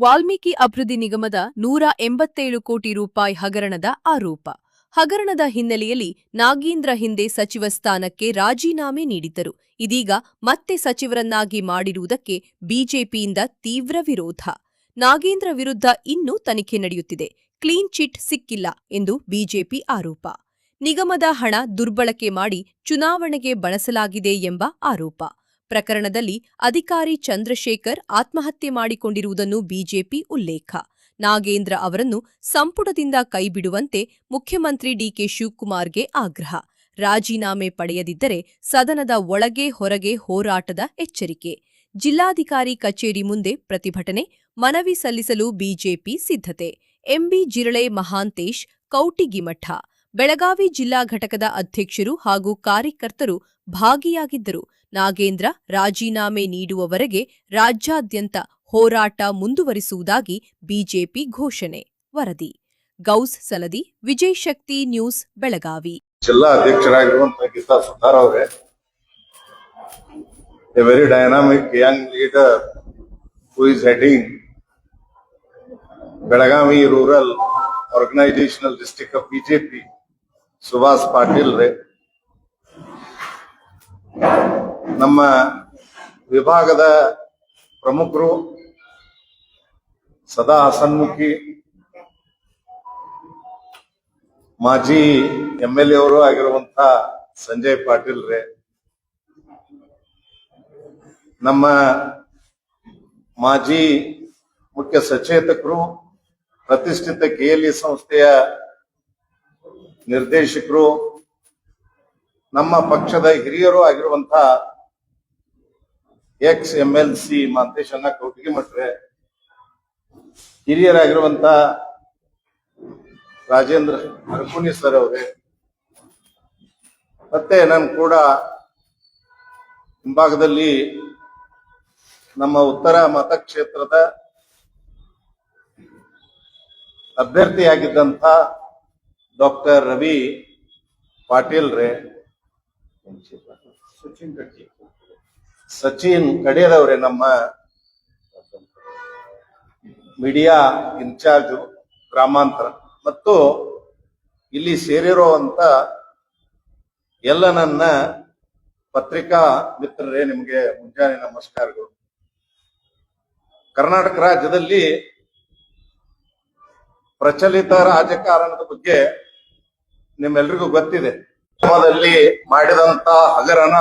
ವಾಲ್ಮೀಕಿ ಅಭಿವೃದ್ಧಿ ನಿಗಮದ 187 ಕೋಟಿ ರೂಪಾಯಿ ಹಗರಣದ ಆರೋಪ. ಹಗರಣದ ಹಿನ್ನೆಲೆಯಲ್ಲಿ ನಾಗೇಂದ್ರ ಹಿಂದೆ ಸಚಿವ ಸ್ಥಾನಕ್ಕೆ ರಾಜೀನಾಮೆ ನೀಡಿದ್ದರು. ಇದೀಗ ಮತ್ತೆ ಸಚಿವರನ್ನಾಗಿ ಮಾಡಿರುವುದಕ್ಕೆ ಬಿಜೆಪಿಯಿಂದ ತೀವ್ರ ವಿರೋಧ. ನಾಗೇಂದ್ರ ವಿರುದ್ಧ ಇನ್ನೂ ತನಿಖೆ ನಡೆಯುತ್ತಿದೆ. ಕ್ಲೀನ್ ಚಿಟ್ ಸಿಕ್ಕಿಲ್ಲ ಎಂದು ಬಿಜೆಪಿ ಆರೋಪ. ನಿಗಮದ ಹಣ ದುರ್ಬಳಕೆ ಮಾಡಿ ಚುನಾವಣೆಗೆ ಬಳಸಲಾಗಿದೆ ಎಂಬ ಆರೋಪ. ಪ್ರಕರಣದಲ್ಲಿ ಅಧಿಕಾರಿ ಚಂದ್ರಶೇಖರ್ ಆತ್ಮಹತ್ಯೆ ಮಾಡಿಕೊಂಡಿರುವುದನ್ನು ಬಿಜೆಪಿ ಉಲ್ಲೇಖ. ನಾಗೇಂದ್ರ ಅವರನ್ನು ಸಂಪುಟದಿಂದ ಕೈಬಿಡುವಂತೆ ಮುಖ್ಯಮಂತ್ರಿ ಡಿಕೆ ಶಿವಕುಮಾರ್ಗೆ ಆಗ್ರಹ. ರಾಜೀನಾಮೆ ಪಡೆಯದಿದ್ದರೆ ಸದನದ ಒಳಗೆ ಹೊರಗೆ ಹೋರಾಟದ ಎಚ್ಚರಿಕೆ. ಜಿಲ್ಲಾಧಿಕಾರಿ ಕಚೇರಿ ಮುಂದೆ ಪ್ರತಿಭಟನೆ, ಮನವಿ ಸಲ್ಲಿಸಲು ಬಿಜೆಪಿ ಸಿದ್ಧತೆ. ಎಂಬಿ ಜಿರಳೆ ಮಹಾಂತೇಶ್ ಕೌಟಿಗಿಮಠ. ಬೆಳಗಾವಿ ಜಿಲ್ಲಾ ಘಟಕದ ಅಧ್ಯಕ್ಷರು ಹಾಗೂ ಕಾರ್ಯಕರ್ತರು ಭಾಗಿಯಾಗಿದ್ದರು. ನಾಗೇಂದ್ರ ರಾಜೀನಾಮೆ ನೀಡುವವರೆಗೆ ರಾಜ್ಯಾದ್ಯಂತ ಹೋರಾಟ ಮುಂದುವರಿಸುವುದಾಗಿ ಬಿಜೆಪಿ ಘೋಷಣೆ. ವರದಿ ಗೌಸ್ ಸಲದಿ, ವಿಜಯ್ ಶಕ್ತಿ ನ್ಯೂಸ್, ಬೆಳಗಾವಿ. ಜಿಲ್ಲಾ ಅಧ್ಯಕ್ಷರಾಗಿರುವಂತಹ ಗೀತಾ ಸುತಾರ್ ಅವರೇ, a very dynamic young leader who is heading Belagavi rural organisational district of BJP, Subhash Patil ರೇ, ನಮ್ಮ ವಿಭಾಗದ ಪ್ರಮುಖರು, ಸದಾ ಹಸನ್ಮುಖಿ ಮಾಜಿ ಎಂಎಲ್ಎ ಅವರು ಆಗಿರುವಂತಹ ಸಂಜಯ್ ಪಾಟೀಲ್ ರೇ, ನಮ್ಮ ಮಾಜಿ ಮುಖ್ಯ ಸಚೇತಕರು, ಪ್ರತಿಷ್ಠಿತ ಕೆಎಲ್ಇ ಸಂಸ್ಥೆಯ ನಿರ್ದೇಶಕರು, ನಮ್ಮ ಪಕ್ಷದ ಹಿರಿಯರು ಆಗಿರುವಂತಹ ಎಕ್ಸ್ ಎಂಎಲ್ಸಿ ಮಾಂತೇಶಣ್ಣ ಕೌಟಿಗಿಮಠ್ರೆ, ಹಿರಿಯರಾಗಿರುವಂತಹ ರಾಜೇಂದ್ರ ಹರಕುನಿ ಸರ್ ಅವರೇ, ಮತ್ತೆ ನಾನು ಕೂಡ ಹಿಂಭಾಗದಲ್ಲಿ ನಮ್ಮ ಉತ್ತರ ಮತಕ್ಷೇತ್ರದ ಅಭ್ಯರ್ಥಿಯಾಗಿದ್ದಂಥ ಡಾಕ್ಟರ್ ರವಿ ಪಾಟೀಲ್ ರೇ, ಸಚಿನ್ ಕಡಿಯದವ್ರೆ, ನಮ್ಮ ಮೀಡಿಯಾ ಇನ್ಚಾರ್ಜ್ ಗ್ರಾಮಾಂತರ, ಮತ್ತು ಇಲ್ಲಿ ಸೇರಿರುವಂತ ಎಲ್ಲ ನನ್ನ ಪತ್ರಿಕಾ ಮಿತ್ರರೇ, ನಿಮಗೆ ಮುಂಜಾನೆ ನಮಸ್ಕಾರಗಳು. ಕರ್ನಾಟಕ ರಾಜ್ಯದಲ್ಲಿ ಪ್ರಚಲಿತ ರಾಜಕಾರಣದ ಬಗ್ಗೆ ನಿಮ್ಮೆಲ್ರಿಗೂ ಗೊತ್ತಿದೆ. ಮಾಡಿದಂತ ಹಗರಣ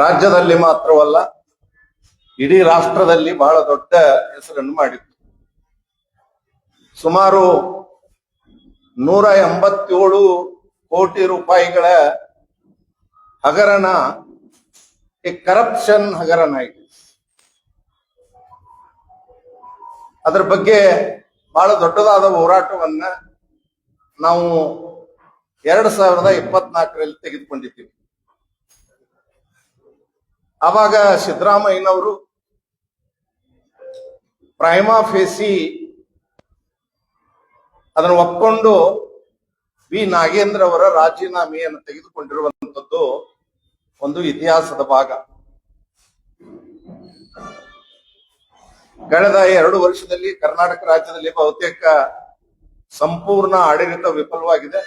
ರಾಜ್ಯದಲ್ಲಿ ಮಾತ್ರವಲ್ಲ, ಇಡೀ ರಾಷ್ಟ್ರದಲ್ಲಿ ಬಹಳ ದೊಡ್ಡ ಹೆಸರನ್ನು ಮಾಡಿತ್ತು. ಸುಮಾರು 187 ಕೋಟಿ ರೂಪಾಯಿಗಳ ಹಗರಣ ಕರಪ್ಷನ್ ಹಗರಣ ಇದೆ. ಅದರ ಬಗ್ಗೆ ಬಹಳ ದೊಡ್ಡದಾದ ಹೋರಾಟವನ್ನ ನಾವು 2024ರಲ್ಲಿ ತೆಗೆದುಕೊಂಡಿದ್ದೀವಿ. ಆವಾಗ ಸಿದ್ದರಾಮಯ್ಯನವರು ಪ್ರೈಮಾ ಫೇಸಿ ಅದನ್ನು ಒಪ್ಪಿಕೊಂಡು ವಿ ನಾಗೇಂದ್ರ ಅವರ ರಾಜೀನಾಮೆಯನ್ನು ತೆಗೆದುಕೊಂಡಿರುವಂತದ್ದು ಒಂದು ಇತಿಹಾಸದ ಭಾಗ. ಕಳೆದ 2 ವರ್ಷದಲ್ಲಿ ಕರ್ನಾಟಕ ರಾಜ್ಯದಲ್ಲಿ ಬಹುತೇಕ ಸಂಪೂರ್ಣ ಆಡಳಿತ ವಿಫಲವಾಗಿದೆ.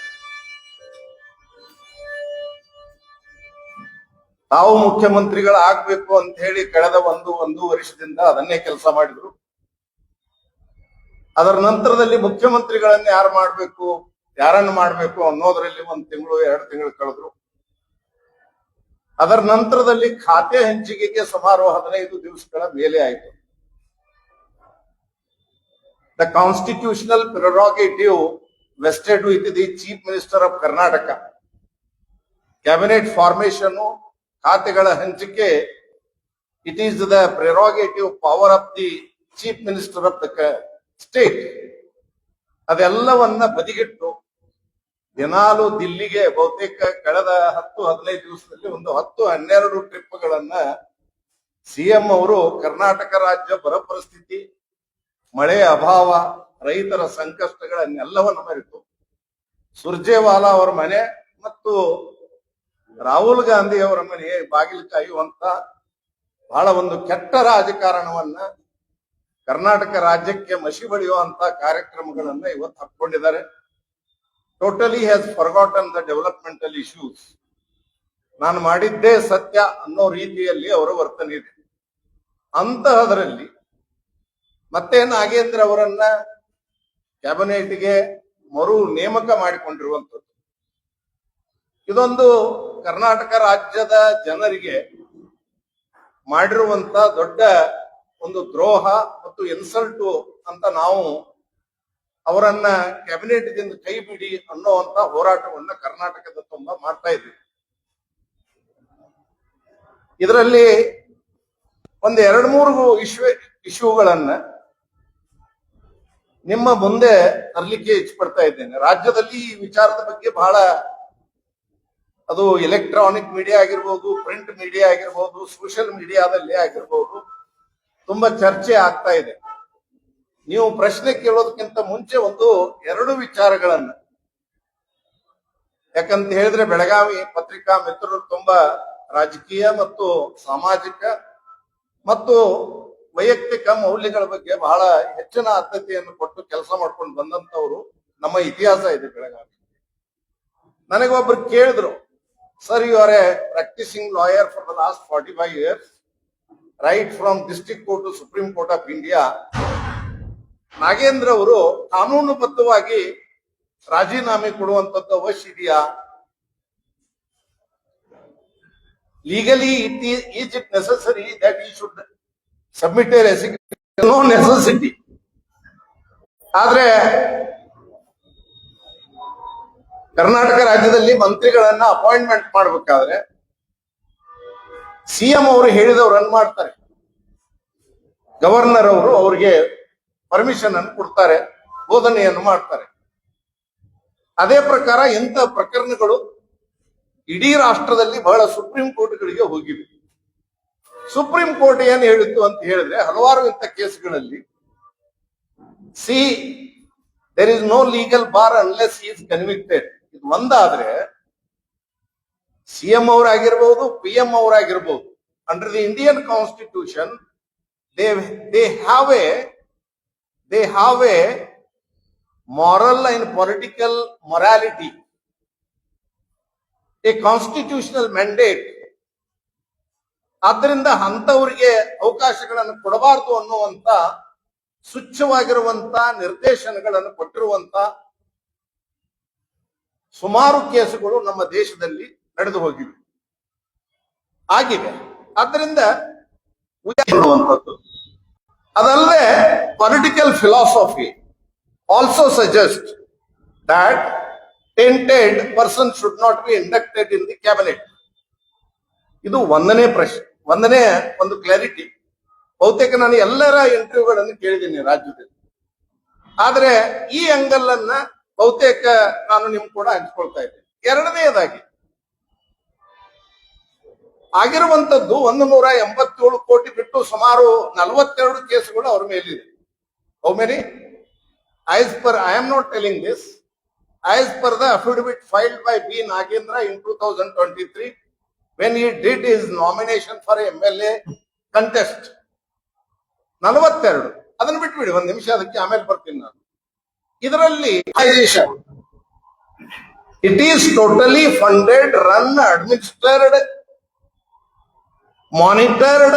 ತಾವು ಮುಖ್ಯಮಂತ್ರಿಗಳಾಗಬೇಕು ಅಂತ ಹೇಳಿ ಕಳೆದ ಒಂದು ವರ್ಷದಿಂದ ಅದನ್ನೇ ಕೆಲಸ ಮಾಡಿದ್ರು. ಅದರ ನಂತರದಲ್ಲಿ ಮುಖ್ಯಮಂತ್ರಿಗಳನ್ನ ಯಾರನ್ನು ಮಾಡಬೇಕು ಅನ್ನೋದ್ರಲ್ಲಿ 1 ತಿಂಗಳು 2 ತಿಂಗಳು ಕಳೆದ್ರು. ಅದರ ನಂತರದಲ್ಲಿ ಖಾತೆ ಹಂಚಿಕೆಗೆ ಸುಮಾರು 15 ದಿವಸಗಳ ಮೇಲೆ ಆಯಿತು. The constitutional prerogative vested with the chief minister of Karnataka. Cabinet formation, ಖಾತೆಗಳ ಹಂಚಿಕೆ, it is the prerogative power of the chief minister of the state. ಅದೆಲ್ಲವನ್ನ ಬದಿಗಿಟ್ಟು ದಿನಾಲು ದಿಲ್ಲಿಗೆ ಬಹುತೇಕ ಕಳೆದ 10-15 ದಿವಸದಲ್ಲಿ ಒಂದು 10-12 ಟ್ರಿಪ್ಗಳನ್ನ ಸಿಎಂ ಅವರು ಕರ್ನಾಟಕ ರಾಜ್ಯ ಬರ ಪರಿಸ್ಥಿತಿ, ಮಳೆ ಅಭಾವ, ರೈತರ ಸಂಕಷ್ಟಗಳನ್ನೆಲ್ಲವನ್ನು ಮರೆತು ಸುರ್ಜೇವಾಲಾ ಅವರ ಮನೆ ಮತ್ತು ರಾಹುಲ್ ಗಾಂಧಿ ಅವರ ಮನೆ ಬಾಗಿಲು ಕಾಯುವಂತ ಬಹಳ ಒಂದು ಕೆಟ್ಟ ರಾಜಕಾರಣವನ್ನ ಕರ್ನಾಟಕ ರಾಜ್ಯಕ್ಕೆ ಮಸಿ ಬಳಿಯುವಂತ ಕಾರ್ಯಕ್ರಮಗಳನ್ನ ಇವತ್ತು ಹಾಕೊಂಡಿದ್ದಾರೆ. Totally has forgotten the developmental issues. ನಾನು ಮಾಡಿದ್ದೇ ಸತ್ಯ ಅನ್ನೋ ರೀತಿಯಲ್ಲಿ ಅವರ ವರ್ತನೆ ಇದೆ. ಅಂತಹದರಲ್ಲಿ ಮತ್ತೆ ನಾಗೇಂದ್ರ ಅವರನ್ನ ಕ್ಯಾಬಿನೆಟ್ಗೆ ಮರು ನೇಮಕ ಮಾಡಿಕೊಂಡಿರುವಂಥದ್ದು ಇದೊಂದು ಕರ್ನಾಟಕ ರಾಜ್ಯದ ಜನರಿಗೆ ಮಾಡಿರುವಂತ ದೊಡ್ಡ ಒಂದು ದ್ರೋಹ ಮತ್ತು ಇನ್ಸಲ್ಟು ಅಂತ ನಾವು ಅವರನ್ನ ಕ್ಯಾಬಿನೆಟ್ದಿಂದ ಕೈ ಬಿಡಿ ಅನ್ನುವಂತ ಹೋರಾಟವನ್ನ ಕರ್ನಾಟಕದ ತುಂಬ ಮಾಡ್ತಾ ಇದ್ದೀವಿ. ಇದರಲ್ಲಿ ಒಂದು 2-3 ಇಶ್ಯೂಗಳನ್ನ ನಿಮ್ಮ ಮುಂದೆ ತರಲಿಕ್ಕೆ ಇಚ್ಛಪಡ್ತಾ ಇದ್ದೇನೆ. ರಾಜ್ಯದಲ್ಲಿ ಈ ವಿಚಾರದ ಬಗ್ಗೆ ಬಹಳ ಅದು ಎಲೆಕ್ಟ್ರಾನಿಕ್ ಮೀಡಿಯಾ ಆಗಿರ್ಬೋದು, ಪ್ರಿಂಟ್ ಮೀಡಿಯಾ ಆಗಿರ್ಬೋದು, ಸೋಷಿಯಲ್ ಮೀಡಿಯಾದಲ್ಲಿ ಆಗಿರ್ಬೋದು ತುಂಬಾ ಚರ್ಚೆ ಆಗ್ತಾ ಇದೆ. ನೀವು ಪ್ರಶ್ನೆ ಕೇಳೋದಕ್ಕಿಂತ ಮುಂಚೆ 1-2 ವಿಚಾರಗಳನ್ನ, ಯಾಕಂತ ಹೇಳಿದ್ರೆ ಬೆಳಗಾವಿ ಪತ್ರಿಕಾ ಮಿತ್ರರು ತುಂಬಾ ರಾಜಕೀಯ ಮತ್ತು ಸಾಮಾಜಿಕ ಮತ್ತು ವೈಯಕ್ತಿಕ ಮೌಲ್ಯಗಳ ಬಗ್ಗೆ ಬಹಳ ಹೆಚ್ಚಿನ ಆದ್ಯತೆಯನ್ನು ಕೊಟ್ಟು ಕೆಲಸ ಮಾಡ್ಕೊಂಡು ಬಂದಂತವ್ರು ನಮ್ಮ ಇತಿಹಾಸ ಇದೆ ಬೆಳಗಾವಿ. ನನಗೊಬ್ರು ಕೇಳಿದ್ರು, sir, you are a practising lawyer for the last 45 years, right from district court to supreme court of India. Nagendra ಅವರು ಕಾನೂನುಬದ್ಧವಾಗಿ ರಾಜೀನಾಮೆ ಕೊಡುವಂತದ್ದು ಅವಶ್ಯ ಇದೆಯಾ? Legally is it necessary that he should submit a resignation? No necessity. ಆದ್ರೆ ಕರ್ನಾಟಕ ರಾಜ್ಯದಲ್ಲಿ ಮಂತ್ರಿಗಳನ್ನ appointment ಮಾಡಬೇಕಾದ್ರೆ CM ಅವರು ಹೇಳಿದವ್ರನ್ನ ಮಾಡ್ತಾರೆ. ಗವರ್ನರ್ ಅವರು ಅವ್ರಿಗೆ ಪರ್ಮಿಷನ್ ಅನ್ನು ಕೊಡ್ತಾರೆ, ಬೋಧನೆಯನ್ನು ಮಾಡ್ತಾರೆ. ಅದೇ ಪ್ರಕಾರ ಇಂಥ ಪ್ರಕರಣಗಳು ಇಡೀ ರಾಷ್ಟ್ರದಲ್ಲಿ ಬಹಳ ಸುಪ್ರೀಂ ಕೋರ್ಟ್ಗಳಿಗೆ ಹೋಗಿವೆ. ಸುಪ್ರೀಂ ಕೋರ್ಟ್ ಏನ್ ಹೇಳಿತ್ತು ಅಂತ ಹೇಳಿದ್ರೆ, ಹಲವಾರು ಇಂಥ ಕೇಸ್ಗಳಲ್ಲಿ there is no legal bar unless he is convicted. ಇದು ಒಂದಾದ್ರೆ ಸಿಎಂ ಅವರಾಗಿರ್ಬೋದು, PM ಅವರಾಗಿರ್ಬೋದು, under the Indian constitution they have a moral and political morality, a constitutional mandate. ಆದ್ದರಿಂದ ಅಂತವರಿಗೆ ಅವಕಾಶಗಳನ್ನು ಕೊಡಬಾರದು ಅನ್ನುವಂತ ಸ್ವಚ್ಛವಾಗಿರುವಂತ ನಿರ್ದೇಶನಗಳನ್ನು ಕೊಟ್ಟಿರುವಂತ ಸುಮಾರು ಕೇಸುಗಳು ನಮ್ಮ ದೇಶದಲ್ಲಿ ನಡೆದು ಆಗಿವೆ. ಆದ್ದರಿಂದ ಅದಲ್ಲದೆ political philosophy also suggest that tainted person should not be inducted in the cabinet. ಇದು ಒಂದನೇ ಪ್ರಶ್ನೆ, ಒಂದನೇ ಒಂದು ಕ್ಲಾರಿಟಿ. ಬಹುತೇಕ ನಾನು ಎಲ್ಲರ ಇಂಟರ್ವ್ಯೂಗಳನ್ನು ಕೇಳಿದ್ದೀನಿ ರಾಜ್ಯದಲ್ಲಿ, ಆದ್ರೆ ಈ ಆಂಗಲ್ ಅನ್ನ ಬಹುತೇಕ ನಾನು ನಿಮ್ ಕೂಡ ಹಂಚ್ಕೊಳ್ತಾ ಇದ್ದೇನೆ. ಎರಡನೆಯದಾಗಿ ಆಗಿರುವಂತದ್ದು 187 ಕೋಟಿ ಬಿಟ್ಟು ಸುಮಾರು 42 ಕೇಸುಗಳು ಅವ್ರ ಮೇಲಿದೆ. How many? As per, I am not telling this, as per the affidavit filed by B. Nagendra in 2023 when he did his nomination for MLA contest. 42. ಅದನ್ನು ಬಿಟ್ಬಿಡಿ, ಒಂದು ನಿಮಿಷ, ಅದಕ್ಕೆ ಆಮೇಲೆ ಬರ್ತೀನಿ ನಾನು. ಇದರಲ್ಲಿ it is totally funded, run, administrated, monitored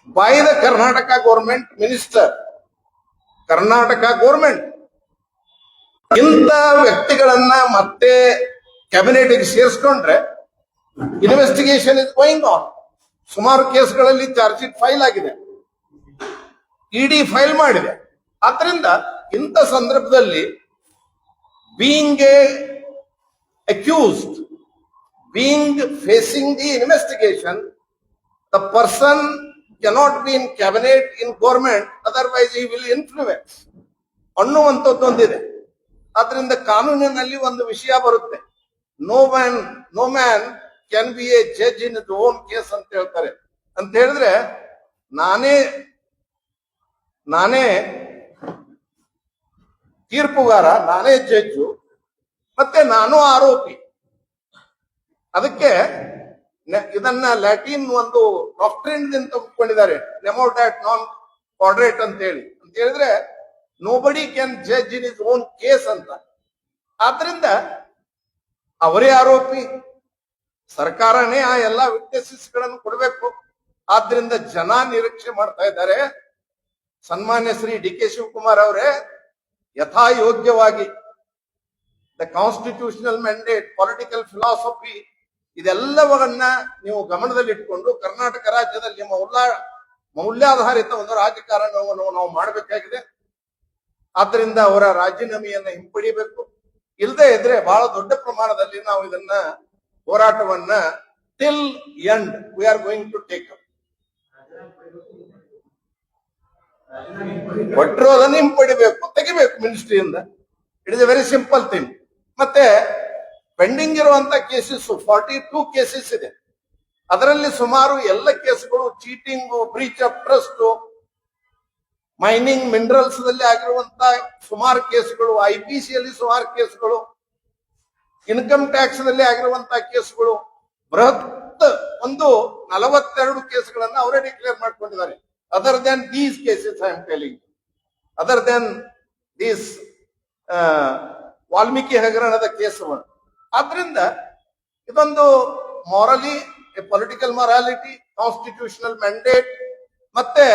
by the Karnataka government minister. Karnataka government ಇಂಥ ವ್ಯಕ್ತಿಗಳನ್ನ ಮತ್ತೆ ಕ್ಯಾಬಿನೆಟ್ ಸೇರಿಸ್ಕೊಂಡ್ರೆ ಇನ್ವೆಸ್ಟಿಗೇಷನ್ ಇಸ್ ಗೋಯಿಂಗ್ ಆನ್. ಸುಮಾರು ಕೇಸ್ಗಳಲ್ಲಿ ಚಾರ್ಜ್ ಶೀಟ್ ಫೈಲ್ ಆಗಿದೆ, ED ಫೈಲ್ ಮಾಡಿದೆ. ಆದ್ರಿಂದ ಇಂಥ ಸಂದರ್ಭದಲ್ಲಿ being a accused, being facing the investigation, the person cannot be in cabinet, in government, otherwise he will influence ಅನ್ನುವಂಥದ್ದು ಒಂದಿದೆ. ಆದ್ರಿಂದ ಕಾನೂನಿನಲ್ಲಿ ಒಂದು ವಿಷಯ ಬರುತ್ತೆ, no man can be a judge in is own case ಅಂತ ಹೇಳ್ತಾರೆ. ಅಂತ ಹೇಳಿದ್ರೆ ನಾನೇ ತೀರ್ಪುಗಾರ, ನಾನೇ ಜಡ್ಜು, ಮತ್ತೆ ನಾನು ಆರೋಪಿ. ಅದಕ್ಕೆ ಇದನ್ನ ಲ್ಯಾಟಿನ್ ಒಂದು ಡಾಕ್ಟ್ರಿನ್ ತೆಗೆದುಕೊಂಡಿದ್ದಾರೆ, ನೆಮೋ ಡ್ಯಾಟ್ ನಾನ್ ಮಾಡರೇಟ್ ಅಂತ ಹೇಳಿದ್ರೆ nobody can judge in is own case ಅಂತ. ಆದ್ರಿಂದ ಅವರೇ ಆರೋಪಿ, ಸರ್ಕಾರನೇ ಆ ಎಲ್ಲಾ ವಿಟ್ನೆಸಸ್ ಗಳನ್ನು ಕೊಡಬೇಕು. ಆದ್ರಿಂದ ಜನ ನಿರೀಕ್ಷೆ ಮಾಡ್ತಾ ಇದ್ದಾರೆ. ಸನ್ಮಾನ್ಯ ಶ್ರೀ ಡಿ ಕೆ ಶಿವಕುಮಾರ್ ಅವರೇ, ಯಥಾಯೋಗ್ಯವಾಗಿ the constitutional mandate, political philosophy ಇದೆಲ್ಲವನ್ನ ನೀವು ಗಮನದಲ್ಲಿಟ್ಟುಕೊಂಡು ಕರ್ನಾಟಕ ರಾಜ್ಯದಲ್ಲಿ ಮೌಲ್ಯಾಧಾರಿತ ಒಂದು ರಾಜಕಾರಣವನ್ನು ನಾವು ಮಾಡಬೇಕಾಗಿದೆ. ಆದ್ರಿಂದ ಅವರ ರಾಜೀನಾಮೆಯನ್ನ ಹಿಂಪಡಿಬೇಕು. ಇಲ್ಲದೆ ಇದ್ರೆ ಬಹಳ ದೊಡ್ಡ ಪ್ರಮಾಣದಲ್ಲಿ ನಾವು ಇದನ್ನ ಹೋರಾಟವನ್ನ till end we are going to take up. ಒಟ್ಟರು ಅದನ್ನು ಹಿಂಪಡಿಬೇಕು, ತೆಗಿಬೇಕು ಮಿನಿಸ್ಟ್ರಿಯಿಂದ. It is a very simple thing. ಮತ್ತೆ ಪೆಂಡಿಂಗ್ ಇರುವಂತ ಕೇಸಸ್ 42 ಕೇಸಸ್ ಇದೆ. ಅದರಲ್ಲಿ ಸುಮಾರು ಎಲ್ಲ ಕೇಸ್ಗಳು cheating, breach of trust, mining, minerals ದಲ್ಲಿ ಆಗಿರುವಂತ ಸುಮಾರು ಕೇಸ್ಗಳು, IPC ಯಲ್ಲಿ ಸುಮಾರು ಕೇಸ್ಗಳು, ಇನ್ಕಮ್ ಟ್ಯಾಕ್ಸ್ ದಲ್ಲಿ ಆಗಿರುವಂತಹ ಕೇಸ್ಗಳು, ಬೃಹತ್ ಒಂದು 42 ಕೇಸ್ಗಳನ್ನ ಅವರೇ ಡಿಕ್ಲೇರ್ ಮಾಡ್ಕೊಂಡಿದ್ದಾರೆ. Other than these cases I am telling, other than these Valmiki ಹಗರಣದ ಕೇಸಗಳು. ಆದ್ರಿಂದ ಇದೊಂದು morally, political morality, constitutional mandate ಮತ್ತೆ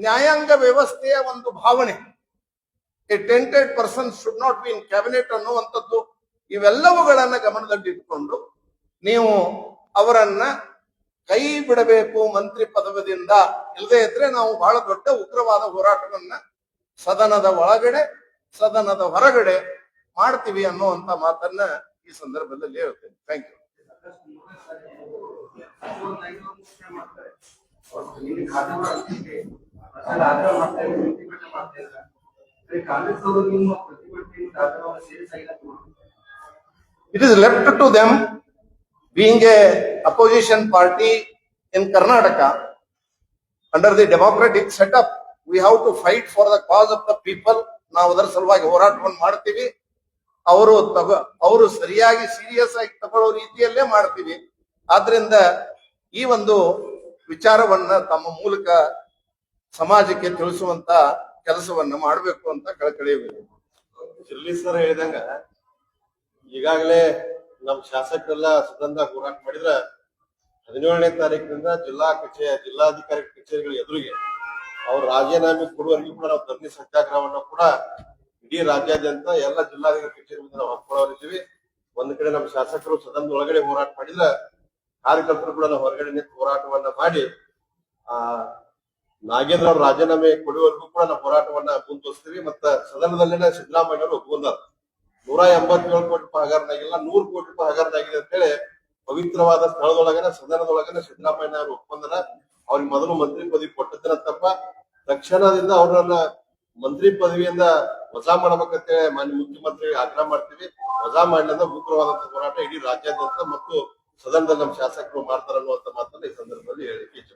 ನ್ಯಾಯಾಂಗ ವ್ಯವಸ್ಥೆಯ ಒಂದು ಭಾವನೆ, a tainted person should not be in cabinet ಅನ್ನುವಂಥದ್ದು, ಇವೆಲ್ಲವುಗಳನ್ನ ಗಮನದಲ್ಲಿಟ್ಟುಕೊಂಡು ನೀವು ಅವರನ್ನ ಕೈ ಬಿಡಬೇಕು ಮಂತ್ರಿ ಪದವಿಯಿಂದ. ಇಲ್ಲದೆ ಇದ್ರೆ ನಾವು ಬಹಳ ದೊಡ್ಡ ಉಗ್ರವಾದ ಹೋರಾಟವನ್ನ ಸದನದ ಒಳಗಡೆ, ಸದನದ ಹೊರಗಡೆ ಮಾಡ್ತೀವಿ ಅನ್ನುವಂತ ಮಾತನ್ನ ಈ ಸಂದರ್ಭದಲ್ಲಿ ಹೇಳ್ತೇನೆ. Thank you. It is left to them, being a opposition party in Karnataka, under the democratic setup, we have to fight for the cause of the people. ನಾವು ಅದರ ಸಲುವಾಗಿ ಹೋರಾಟವನ್ನು ಮಾಡ್ತೀವಿ. ಅವರು ಸರಿಯಾಗಿ ಸೀರಿಯಸ್ ಆಗಿ ತಗೊಳ್ಳೋ ರೀತಿಯಲ್ಲೇ ಮಾಡ್ತೀವಿ. ಆದ್ರಿಂದ ಈ ಒಂದು ವಿಚಾರವನ್ನ ತಮ್ಮ ಮೂಲಕ ಸಮಾಜಕ್ಕೆ ತಿಳಿಸುವಂತ ಕೆಲಸವನ್ನ ಮಾಡಬೇಕು ಅಂತ ಕಳಕಳಿಯಬೇಕು. ಶಿರ್ಲಿ ಸರ್ ಹೇಳಿದಂಗ ಈಗಾಗಲೇ ನಮ್ಮ ಶಾಸಕರೆಲ್ಲ ಸದನದಾಗ ಹೋರಾಟ ಮಾಡಿದ್ರ 17ನೇ ತಾರೀಕಿನಿಂದ ಜಿಲ್ಲಾಧಿಕಾರಿ ಕಚೇರಿಗಳ ಎದುರಿಗೆ ಅವ್ರ ರಾಜೀನಾಮೆ ಕೊಡುವವರೆಗೂ ಕೂಡ ನಾವು ಧರಣಿ ಸತ್ಯಾಗ್ರಹವನ್ನು ಕೂಡ ಇಡೀ ರಾಜ್ಯಾದ್ಯಂತ ಎಲ್ಲ ಜಿಲ್ಲಾಧಿಕಾರಿ ಕಚೇರಿ ಮುಂದೆ ನಾವು ಹಾಕೊಳ್ಳೋರಿದ್ದೀವಿ. ಒಂದ್ ಕಡೆ ನಮ್ಮ ಶಾಸಕರು ಸದನದ ಒಳಗಡೆ ಹೋರಾಟ ಮಾಡಿದ್ರ ಕಾರ್ಯಕರ್ತರು ಕೂಡ ನಾವು ಹೊರಗಡೆ ನಿಂತು ಹೋರಾಟವನ್ನ ಮಾಡಿ ನಾಗೇಂದ್ರ ಅವ್ರ ರಾಜೀನಾಮೆ ಕೊಡುವವರೆಗೂ ಕೂಡ ನಾವು ಹೋರಾಟವನ್ನ ಮುಂದುವರಿಸ್ತೀವಿ. ಮತ್ತ ಸದನದಲ್ಲಿನ ಸಿದ್ದರಾಮಯ್ಯ ಅವರು ಒಪ್ಕೊಂಡಾರ 187 ಕೋಟಿ ರೂಪಾಯಿ ಹಗರಣಾಗಿಲ್ಲ, 100 ಕೋಟಿ ರೂಪಾಯಿ ಹಗರಣಾಗಿದೆ ಅಂತ ಹೇಳಿ ಪವಿತ್ರವಾದ ಸ್ಥಳದೊಳಗನ ಸದನದೊಳಗನ ಸಿದ್ದರಾಮಯ್ಯ ಅವರು ಒಪ್ಕೊಂಡಾರ. ಅವ್ರಿಗೆ ಮೊದಲು ಮಂತ್ರಿ ಪದವಿ ಕೊಟ್ಟದನ ತಪ್ಪ, ತಕ್ಷಣದಿಂದ ಅವ್ರನ್ನ ಮಂತ್ರಿ ಪದವಿಯಿಂದ ವಜಾ ಮಾಡ್ಬೇಕಂತ ಮಾನ್ಯ ಮುಖ್ಯಮಂತ್ರಿ ಆಗ್ರಹ ಮಾಡ್ತೀವಿ. ವಜಾ ಮಾಡಲಿಂದ ಉಗ್ರವಾದಂತ ಹೋರಾಟ ಇಡೀ ರಾಜ್ಯಾದ್ಯಂತ ಮತ್ತು ಸದನದಲ್ಲಿ ನಮ್ಮ ಶಾಸಕರು ಮಾಡ್ತಾರ ಅನ್ನುವಂತ ಮಾತನ್ನ ಈ ಸಂದರ್ಭದಲ್ಲಿ ಹೇಳಿಕೆ ಇಚ್ಛೆ.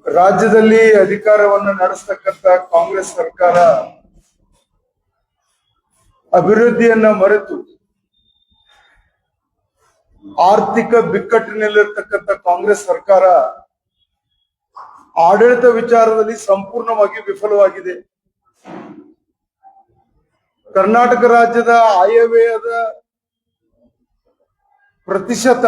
ರಾಜ್ಯದಲ್ಲಿ ಅಧಿಕಾರವನ್ನು ನಡೆಸತಕ್ಕಂತ ಕಾಂಗ್ರೆಸ್ ಸರ್ಕಾರ ಅಭಿವೃದ್ಧಿಯನ್ನ ಮರೆತು ಆರ್ಥಿಕ ಬಿಕ್ಕಟ್ಟಿನಲ್ಲಿರ್ತಕ್ಕಂಥ ಕಾಂಗ್ರೆಸ್ ಸರ್ಕಾರ ಆಡಳಿತ ವಿಚಾರದಲ್ಲಿ ಸಂಪೂರ್ಣವಾಗಿ ವಿಫಲವಾಗಿದೆ. ಕರ್ನಾಟಕ ರಾಜ್ಯದ ಆಯವ್ಯಯದ ಪ್ರತಿಶತ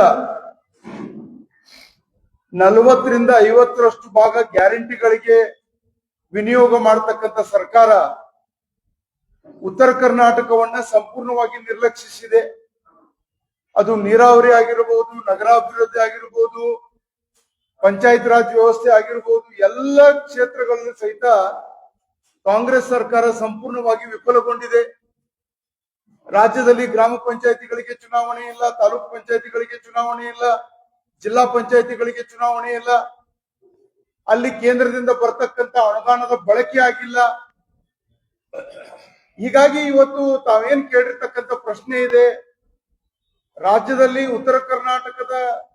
40ರಿಂದ 50ರಷ್ಟು ಭಾಗ ಗ್ಯಾರಂಟಿಗಳಿಗೆ ವಿನಿಯೋಗ ಮಾಡತಕ್ಕಂಥ ಸರ್ಕಾರ ಉತ್ತರ ಕರ್ನಾಟಕವನ್ನ ಸಂಪೂರ್ಣವಾಗಿ ನಿರ್ಲಕ್ಷಿಸಿದೆ. ಅದು ನೀರಾವರಿ ಆಗಿರಬಹುದು, ನಗರಾಭಿವೃದ್ಧಿ ಆಗಿರಬಹುದು, ಪಂಚಾಯತ್ ರಾಜ್ ವ್ಯವಸ್ಥೆ ಆಗಿರ್ಬೋದು, ಎಲ್ಲ ಕ್ಷೇತ್ರಗಳಲ್ಲೂ ಸಹಿತ ಕಾಂಗ್ರೆಸ್ ಸರ್ಕಾರ ಸಂಪೂರ್ಣವಾಗಿ ವಿಫಲಗೊಂಡಿದೆ. ರಾಜ್ಯದಲ್ಲಿ ಗ್ರಾಮ ಪಂಚಾಯತಿಗಳಿಗೆ ಚುನಾವಣೆ ಇಲ್ಲ, ತಾಲೂಕು ಪಂಚಾಯತಿಗಳಿಗೆ ಚುನಾವಣೆ ಇಲ್ಲ, ಜಿಲ್ಲಾ ಪಂಚಾಯತಿಗಳಿಗೆ ಚುನಾವಣೆ ಇಲ್ಲ. ಅಲ್ಲಿ ಕೇಂದ್ರದಿಂದ ಬರ್ತಕ್ಕಂತ ಅನುದಾನದ ಬಳಕೆ ಆಗಿಲ್ಲ. ಹೀಗಾಗಿ ಇವತ್ತು ತಾವೇನ್ ಕೇಳಿರ್ತಕ್ಕಂಥ ಪ್ರಶ್ನೆ ಇದೆ, ರಾಜ್ಯದಲ್ಲಿ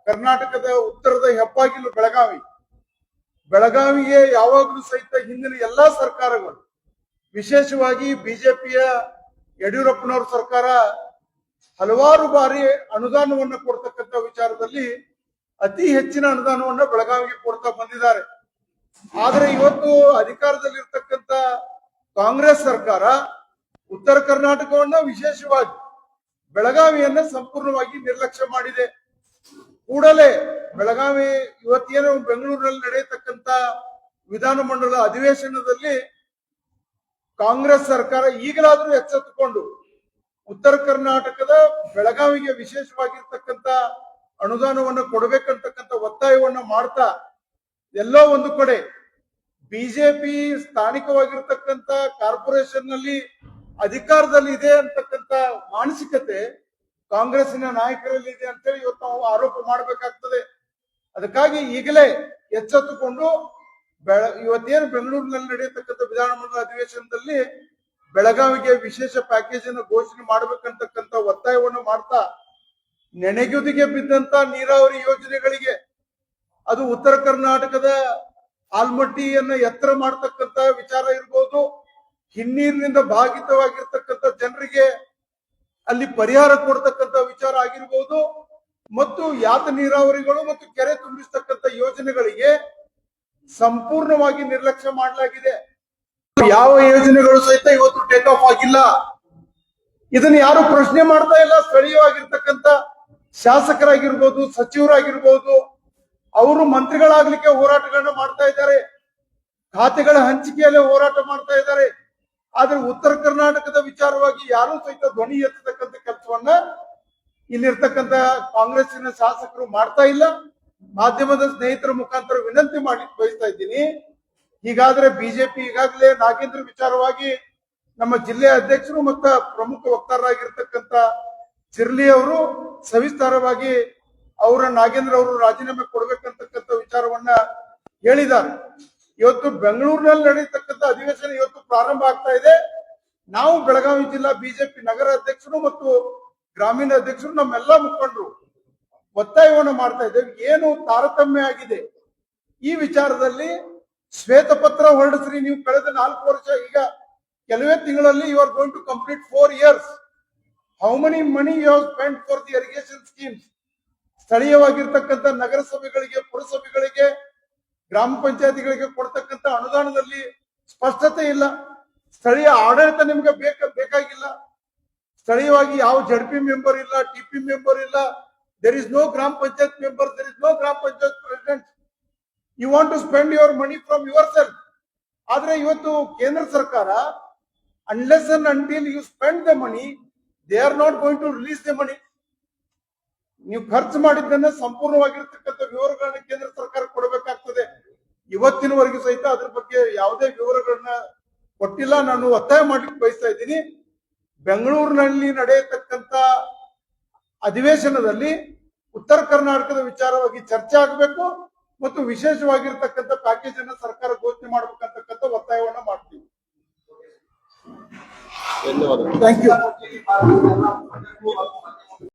ಕರ್ನಾಟಕದ ಉತ್ತರದ ಹೆಬ್ಬಾಗಿಲು ಬೆಳಗಾವಿಗೆ ಯಾವಾಗಲೂ ಸಹಿತ ಹಿಂದಿನ ಎಲ್ಲಾ ಸರ್ಕಾರಗಳು, ವಿಶೇಷವಾಗಿ ಬಿಜೆಪಿಯ ಯಡಿಯೂರಪ್ಪನವ್ರ ಸರ್ಕಾರ ಹಲವಾರು ಬಾರಿ ಅನುದಾನವನ್ನ ಕೊಡ್ತಕ್ಕಂಥ ವಿಚಾರದಲ್ಲಿ ಅತಿ ಹೆಚ್ಚಿನ ಅನುದಾನವನ್ನ ಬೆಳಗಾವಿಗೆ ಕೊಡ್ತಾ ಬಂದಿದ್ದಾರೆ. ಆದ್ರೆ ಇವತ್ತು ಅಧಿಕಾರದಲ್ಲಿರ್ತಕ್ಕಂಥ ಕಾಂಗ್ರೆಸ್ ಸರ್ಕಾರ ಉತ್ತರ ಕರ್ನಾಟಕವನ್ನ, ವಿಶೇಷವಾಗಿ ಬೆಳಗಾವಿಯನ್ನ ಸಂಪೂರ್ಣವಾಗಿ ನಿರ್ಲಕ್ಷ್ಯ ಮಾಡಿದೆ. ಕೂಡಲೇ ಬೆಳಗಾವಿ ಇವತ್ತೇನು ಬೆಂಗಳೂರಿನಲ್ಲಿ ನಡೆಯತಕ್ಕಂತ ವಿಧಾನಮಂಡಲ ಅಧಿವೇಶನದಲ್ಲಿ ಕಾಂಗ್ರೆಸ್ ಸರ್ಕಾರ ಈಗಲಾದ್ರೂ ಎಚ್ಚೆತ್ತುಕೊಂಡು ಉತ್ತರ ಕರ್ನಾಟಕದ ಬೆಳಗಾವಿಗೆ ವಿಶೇಷವಾಗಿರ್ತಕ್ಕಂತ ಅನುದಾನವನ್ನು ಕೊಡಬೇಕಂತಕ್ಕಂಥ ಒತ್ತಾಯವನ್ನ ಮಾಡ್ತಾ, ಎಲ್ಲೋ ಒಂದು ಕಡೆ ಬಿಜೆಪಿ ಸ್ಥಾನಿಕವಾಗಿರ್ತಕ್ಕಂಥ ಕಾರ್ಪೊರೇಷನ್ ನಲ್ಲಿ ಅಧಿಕಾರದಲ್ಲಿ ಇದೆ ಅಂತಕ್ಕಂಥ ಮಾನಸಿಕತೆ ಕಾಂಗ್ರೆಸ್ಸಿನ ನಾಯಕರಲ್ಲಿ ಇದೆ ಅಂತೇಳಿ ಇವತ್ತು ನಾವು ಆರೋಪ ಮಾಡಬೇಕಾಗ್ತದೆ. ಅದಕ್ಕಾಗಿ ಈಗಲೇ ಎಚ್ಚೆತ್ತುಕೊಂಡು ಇವತ್ತೇನು ಬೆಂಗಳೂರಿನಲ್ಲಿ ನಡೆಯತಕ್ಕಂಥ ವಿಧಾನಮಂಡಲ ಅಧಿವೇಶನದಲ್ಲಿ ಬೆಳಗಾವಿಗೆ ವಿಶೇಷ ಪ್ಯಾಕೇಜ್ ಅನ್ನು ಘೋಷಣೆ ಮಾಡಬೇಕಂತಕ್ಕಂಥ ಒತ್ತಾಯವನ್ನು ಮಾಡ್ತಾ, ನೆನೆಗುದಿಗೆ ಬಿದ್ದಂತ ನೀರಾವರಿ ಯೋಜನೆಗಳಿಗೆ, ಅದು ಉತ್ತರ ಕರ್ನಾಟಕದ ಆಲ್ಮಟ್ಟಿಯನ್ನ ಎತ್ತರ ಮಾಡತಕ್ಕಂತ ವಿಚಾರ ಇರ್ಬೋದು, ಹಿನ್ನೀರಿನಿಂದ ಬಾಧಿತವಾಗಿರ್ತಕ್ಕಂಥ ಜನರಿಗೆ ಅಲ್ಲಿ ಪರಿಹಾರ ಕೊಡ್ತಕ್ಕಂಥ ವಿಚಾರ ಆಗಿರ್ಬೋದು, ಮತ್ತು ಯಾತ ನೀರಾವರಿಗಳು ಮತ್ತು ಕೆರೆ ತುಂಬಿಸ್ತಕ್ಕಂಥ ಯೋಜನೆಗಳಿಗೆ ಸಂಪೂರ್ಣವಾಗಿ ನಿರ್ಲಕ್ಷ್ಯ ಮಾಡಲಾಗಿದೆ. ಯಾವ ಯೋಜನೆಗಳು ಸಹಿತ ಇವತ್ತು ಟೇಕ್ ಆಫ್ ಆಗಿಲ್ಲ. ಇದನ್ನ ಯಾರು ಪ್ರಶ್ನೆ ಮಾಡ್ತಾ ಇಲ್ಲ. ಸ್ಥಳೀಯವಾಗಿರ್ತಕ್ಕಂಥ ಶಾಸಕರಾಗಿರ್ಬೋದು, ಸಚಿವರಾಗಿರ್ಬೋದು, ಅವರು ಮಂತ್ರಿಗಳಾಗ್ಲಿಕ್ಕೆ ಹೋರಾಟಗಳನ್ನ ಮಾಡ್ತಾ ಇದ್ದಾರೆ, ಖಾತೆಗಳ ಹಂಚಿಕೆಯಲ್ಲಿ ಹೋರಾಟ ಮಾಡ್ತಾ ಇದ್ದಾರೆ. ಆದ್ರೆ ಉತ್ತರ ಕರ್ನಾಟಕದ ವಿಚಾರವಾಗಿ ಯಾರು ಸಹಿತ ಧ್ವನಿ ಎತ್ತತಕ್ಕಂಥ ಕೆಲಸವನ್ನ ಇಲ್ಲಿರ್ತಕ್ಕಂಥ ಕಾಂಗ್ರೆಸ್ಸಿನ ಶಾಸಕರು ಮಾಡ್ತಾ ಇಲ್ಲ. ಮಾಧ್ಯಮದ ಸ್ನೇಹಿತರ ಮುಖಾಂತರ ವಿನಂತಿ ಮಾಡಿ ಬಯಸ್ತಾ ಇದ್ದೀನಿ. ಹೀಗಾದ್ರೆ ಬಿಜೆಪಿ ಈಗಾಗಲೇ ನಾಗೇಂದ್ರ ವಿಚಾರವಾಗಿ ನಮ್ಮ ಜಿಲ್ಲೆಯ ಅಧ್ಯಕ್ಷರು ಮತ್ತು ಪ್ರಮುಖ ವಕ್ತಾರರಾಗಿರ್ತಕ್ಕಂಥ ಚಿರ್ಲಿ ಅವರು ಸವಿಸ್ತಾರವಾಗಿ ನಾಗೇಂದ್ರ ಅವರು ರಾಜೀನಾಮೆ ಕೊಡ್ಬೇಕಂತಕ್ಕಂಥ ವಿಚಾರವನ್ನ ಹೇಳಿದ್ದಾರೆ. ಇವತ್ತು ಬೆಂಗಳೂರಿನಲ್ಲಿ ನಡೆಯತಕ್ಕಂಥ ಅಧಿವೇಶನ ಇವತ್ತು ಪ್ರಾರಂಭ ಆಗ್ತಾ ಇದೆ. ನಾವು ಬೆಳಗಾವಿ ಜಿಲ್ಲಾ ಬಿಜೆಪಿ ನಗರ ಅಧ್ಯಕ್ಷರು ಮತ್ತು ಗ್ರಾಮೀಣ ಅಧ್ಯಕ್ಷರು, ನಮ್ಮೆಲ್ಲಾ ಮುಖಂಡರು ಒತ್ತಾಯವನ್ನು ಮಾಡ್ತಾ ಇದ್ದೇವೆ. ಏನು ತಾರತಮ್ಯ ಆಗಿದೆ ಈ ವಿಚಾರದಲ್ಲಿ ಶ್ವೇತಪತ್ರ ಹೊರಡಿಸ್ರಿ. ನೀವು ಕಳೆದ 4 ವರ್ಷ, ಈಗ ಕೆಲವೇ ತಿಂಗಳಲ್ಲಿ you are going to complete 4 years. How many money you have spent for the irrigation schemes? ಸ್ಥಳೀಯವಾಗಿರ್ತಕ್ಕಂಥ ನಗರಸಭೆಗಳಿಗೆ, ಪುರಸಭೆಗಳಿಗೆ, ಗ್ರಾಮ ಪಂಚಾಯತಿಗಳಿಗೆ ಕೊಡ್ತಕ್ಕಂಥ ಅನುದಾನದಲ್ಲಿ ಸ್ಪಷ್ಟತೆ ಇಲ್ಲ. ಸ್ಥಳೀಯ ಆಡಳಿತ ನಿಮ್ಗೆ ಬೇಕಾಗಿಲ್ಲ. ಸ್ಥಳೀಯವಾಗಿ ಯಾವ ಜಡ್ಪಿ ಮೆಂಬರ್ ಇಲ್ಲ, ಟಿಪಿ ಮೆಂಬರ್ ಇಲ್ಲ. There is no gram panchayat member, there is no gram panchayat president. You want to spend your money from yourself. ಆದ್ರೆ ಇವತ್ತು ಕೇಂದ್ರ ಸರ್ಕಾರ, unless and until you spend the money, they are not going to release the money. ನೀವು ಖರ್ಚು ಮಾಡಿದ್ದನ್ನ ಸಂಪೂರ್ಣವಾಗಿರ್ತಕ್ಕಂಥ ವಿವರಗಳನ್ನ ಕೇಂದ್ರ ಸರ್ಕಾರ ಕೊಡಬೇಕಾಗ್ತದೆ. ಇವತ್ತಿನವರೆಗೂ ಸಹಿತ ಅದ್ರ ಬಗ್ಗೆ ಯಾವುದೇ ವಿವರಗಳನ್ನ ಕೊಟ್ಟಿಲ್ಲ. ನಾನು ಒತ್ತಾಯ ಮಾಡ್ಲಿಕ್ಕೆ ಬಯಸ್ತಾ ಇದ್ದೀನಿ, ಬೆಂಗಳೂರಿನಲ್ಲಿ ನಡೆಯತಕ್ಕಂತ ಅಧಿವೇಶನದಲ್ಲಿ ಉತ್ತರ ಕರ್ನಾಟಕದ ವಿಚಾರವಾಗಿ ಚರ್ಚೆ ಆಗಬೇಕು ಮತ್ತು ವಿಶೇಷವಾಗಿರ್ತಕ್ಕಂಥ ಪ್ಯಾಕೇಜ್ ಅನ್ನ ಸರ್ಕಾರ ಘೋಷಣೆ ಮಾಡ್ಬೇಕಂತಕ್ಕಂಥ ಒತ್ತಾಯವನ್ನ ಮಾಡ್ತೀವಿ. ಧನ್ಯವಾದ. Thank you.